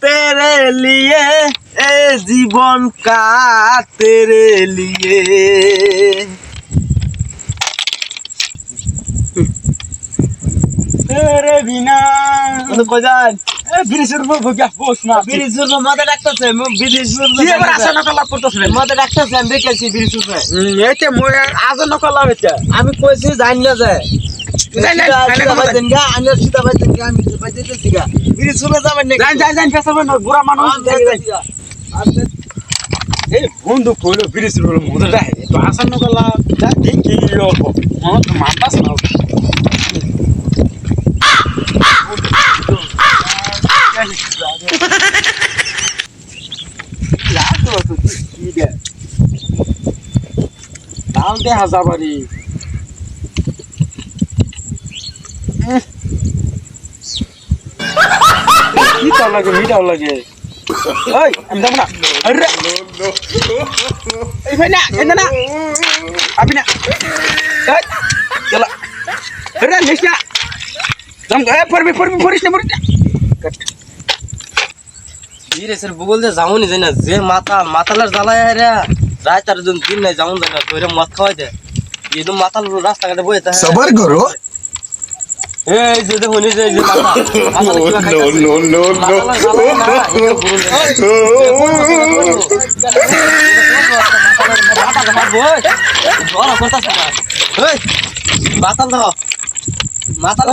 तेरे लिए ए जीवन का तेरे लिए तेरे बिना तो कोजान ব্রিজের উপর বসে বস না ব্রিজের মধ্যে ডাকতেছে ব্রিজের কি এবার আসা না লাভ করতেছ মধ্যে ডাকতেছে আমি দেখেছি ব্রিজের উপরে এইটা মই আজ না করলাম এটা আমি কইছি জানি না যায় যাই না, যাই না, ভাই দেন গা আমি সিধা ভাই দেন গা আমি ভাই দিতেছি গা ব্রিজ উপরে যাবেন না যাই ফেসাবে না বুড়া মানুষ এই বন্ধু কইলো ব্রিজের উপর মধ্যে তো আসা না করলাম যা দেখি অল্প মত মাতাস না দাম দে হাজাবারি কি তাও লাগে মিটাও লাগে ওই আমি যাব না আরে এই ভাই না এনে না আপনি না এই চলা আরে নিশা জম এ পড়বি পড়িস না ব্রিজের বগল যে যাওনি যায় না যে মাতালের জ্বালায় রে রাত আর দিন নাই যাওন যায় না ধরে মদ খাওয়াই দে একদম মাতাল রাস্তাঘাটে বইতে থাকে सबर करो এই যে দেখুন এই যে মাতাল नो মাতাল দাও মাতাল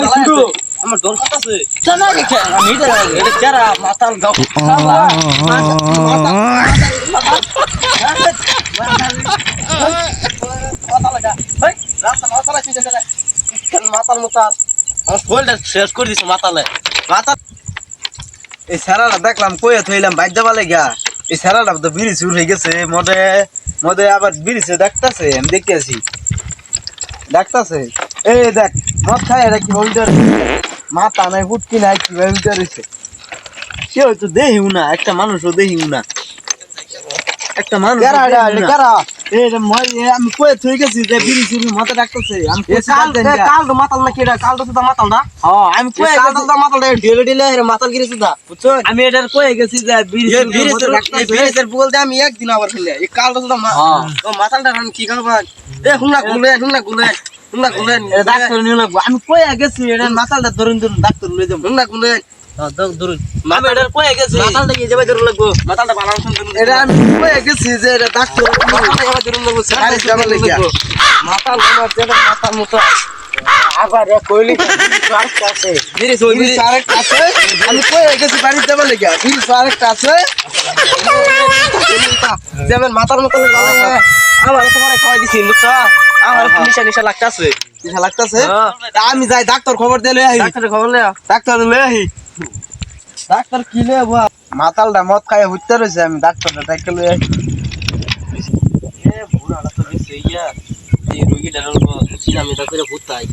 আমার ডর করতেছে জানা গেছে আমি এটা যারা মাতাল দাও মাতাল মোতাল আমার শরীরটা শেষ করে দিছে মাতালে মাতাল এই স্যারাটা দেখলাম কইয়া থইলাম বাইর যাবা লেগা এই স্যারাটা তো বিড়ি চুর হয়ে গেছে মদে আবার বিড়িছে দেখতাছে আমি দেখতেছি দেখতাছে এই দেখ মদ খায় এটা কি উল্টার মাথা নাই ফুটকি নাই কিভাবে উল্টারিছে সে হয়তো দেহিও না একটা মানুষও দেহিও না একটা মানুষ আমি কয়ে থই গেছি যে বিড়ি চুরি মাথা ডাকতেছে আমি কাল মাতাল না কেডা কাল তো মাতাল না হ্যাঁ আমি কয়ে কাল তো মাতাল ঢেলে ঢেলে মাতাল গিরেছি দা বুঝছো আমি এটার কয়ে গেছি যে বিড়ির বলতে আমি একদিন আবার খেলে এই কাল তো মাতালটা আমি কি করব এ হুনা গুলে ডাক্তার নিয়ে লাগবো আমি কয়ে গেছি এটা মাতালটা ধরুন ডাক্তার লয়ে যাবো হুনা গুলে ধরুন আমি এটার কয়ে গেছি মাতালটা কি যাবে ধরুন লাগবো মাতালটা ভালো এটা আমি কয়ে গেছি যে এটা ডাক্তার ধরুন লাগবো মাতাল আমার যেটা মাথা মতো আবার কইলি আরেকটা আছে আরেকটা আছে আমি কয়ে গেছি বাড়িতে যাবে লেগে আরেকটা আছে যেমন মাথার মতো আমার তোমার খাওয়াই দিছি বুঝছো আমার নিশা লাগতাছে আমি যাই ডাক্তার খবর দিয়ে লই আহি ডাক্তার লই আহি ডাক্তার কি লই আবো মাতালটা মদ খায় হইতে রইছে আমি ডাক্তারটা ডাক্তার লই আহি এ বুড়াটা তো দিছে ইয়া এই রোগীটা আমি তা করে ভূতাই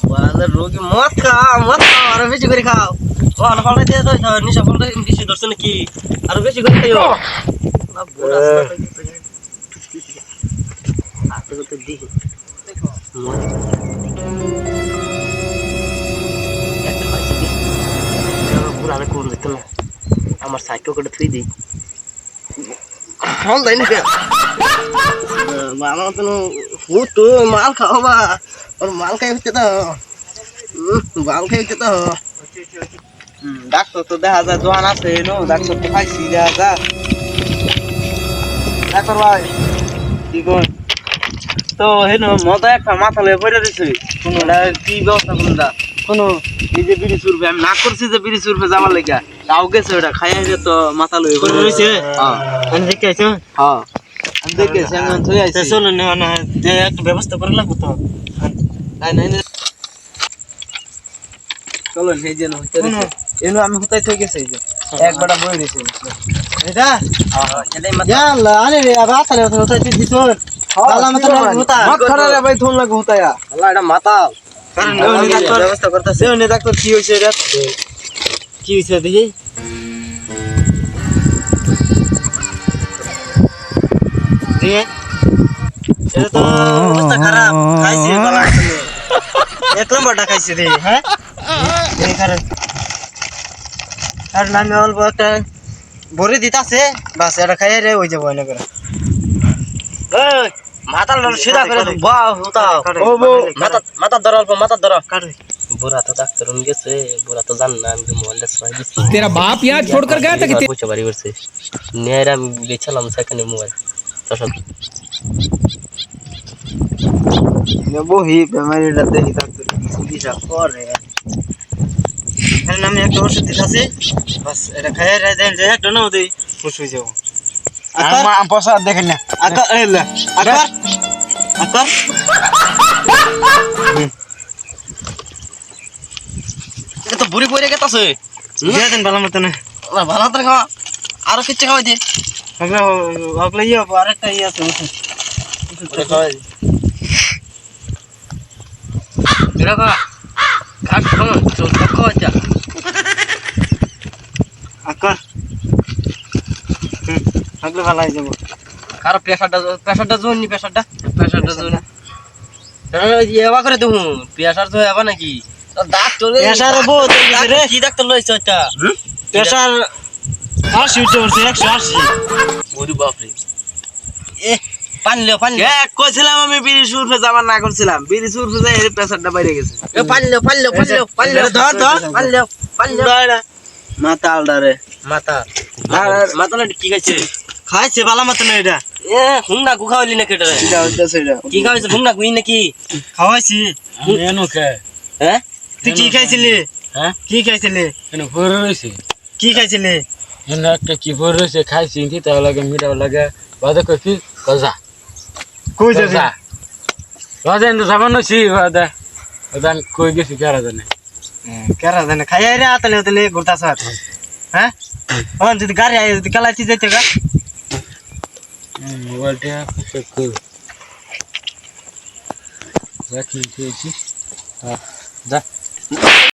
বাজার রোগী মদ আর বেশি করে খাও ও না ফলে দিয়ে তো নিশা ফলে বেশি ধরছ নাকি আর বেশি করে খাইও না বুড়া আতে তো দেখি বুড়ারে কোন দিত না আমার সাইকেল করে থুই দিই হল দেয় না আমার তো তো মাল খাওয়া और माल खाई হচ্ছে তো মাল খাই হচ্ছে তো ডাক্তার তো দেখা যায় দোয়ান আছে নো ডাক্তার তো খাইছি দেখা যায় ডাক্তার ভাই কি কই তো হেন মদ একটা মাথা লয়ে পড়ে রইছে কোন কি ব্যবস্থা কোনটা কোন এই যে বিড়ি চুরবে আমি না করছি যে বিড়ি চুরবে যাবার লাগা তাও গেছে ওটা খাইয়া তো মাথা লয়ে পড়ে রইছে হ্যাঁ আমি দেখে আইছি হ্যাঁ আমি দেখে আইছি আমি থই আইছি শোন না যে একটা ব্যবস্থা করে লাগবো তো নাই চলো সেই যে হইতে দিছে এনো আমি হুতাই থই গেছে এই যে একবারটা বই দিছে এটা এটাই মাথা ইয়াল্লা আরে রে রাতারে হুতাই দিছ তালা মাথা হুতা মত খরারে ভাই থন লাগবো হুতায়া আল্লাহ এটা মাথা কারণ ওই ডাক্তার ব্যবস্থা করতেছে ওই ডাক্তার কি হইছে এটা কি হইছে দেখি এটা তো অবস্থা খারাপ খাইছে বালা এক নম্বরটা খাইছে রে হ্যাঁ এই কারণ আর নামে অল্প একটা ভরে দিতাছে বাস এটা খাইয়ে রে ওই যাবো না করে এই মাথার সিধা করে বাহ হতাও ও বউ মাথা ধর অল্প মাথা ধর বুড়া তো ডাক্তার গেছে বুড়া তো জান না আমি মোবাইলটা ছড়াই দিছি तेरा बाप यहाँ छोड़कर गया था कि পয়সা বাড়ি করছে নেরা আমি গেছিলাম সেখানে মোবাইল তো সব বহি বেমারিটা দেখি ডাক্তার চিকিৎসা করে আমি একটা ওষুধ দিতেছি বাস এটা খাইয়ে রে দেন যে একটা নাও দেই খুশ হয়ে যাবো আম পয়সা দেখেন না আকার এলা আকার আকার এটা তো বুড়ি পড়ে গেতাছে দিয়ে দেন ভালো মতো না ভালো মতো খাওয়া আরো কিছু খাওয়াই দে ওগুলো ইয়ে আরেকটা ইয়ে আছে ওষুধ খাওয়াই এটা খা কাট খাওয়া চল খাওয়া যা আকার থাকলে ভালো হয়ে যাবো কারো প্রেশারটা জোন প্রেশারটা জোন এবা করে দেখুন প্রেশার তো হবা নাকি ডাক্তার প্রেশার বহুত রে কি ডাক্তার লইছে এটা প্রেশার 80 উঠছে 180 ওরে বাপ রে এ পানি কইছিলাম আমি বিড়ি সুরফে যাবার না করছিলাম বিড়ি সুরফে যাই এর প্রেশারটা বাইরে গেছে এ পানি ধর পানি মাথা আলডারে মাথা কি খাইছে খাইছে ভালো মতো না এটা এ হুংনা গু খাওয়ালি না কেটে এটা হইতাছে এটা কি খাইছে হুংনা গুই নাকি খাওয়াইছি एनो के হ্যাঁ তুই কি খাইছিলি হ্যাঁ কি খাইছিলি एनो भर रहिছে কি খাইছিলি एनो একটা কি ভর রহিছে খাইছি তিতা লাগে মিঠা লাগে বাদে কই কি কজা কই যাবি বাদে এনে সামান্য ছি বাদে ওদান কই গেছি কারা জানে কেরা জানে খাইয়া রে আতলে ঘুরতাছ হ্যাঁ ওন যদি গাড়ি আই যদি কালাইতে যাইতে গা মোবাইলটা চেক কর রাখি দিয়েছি যা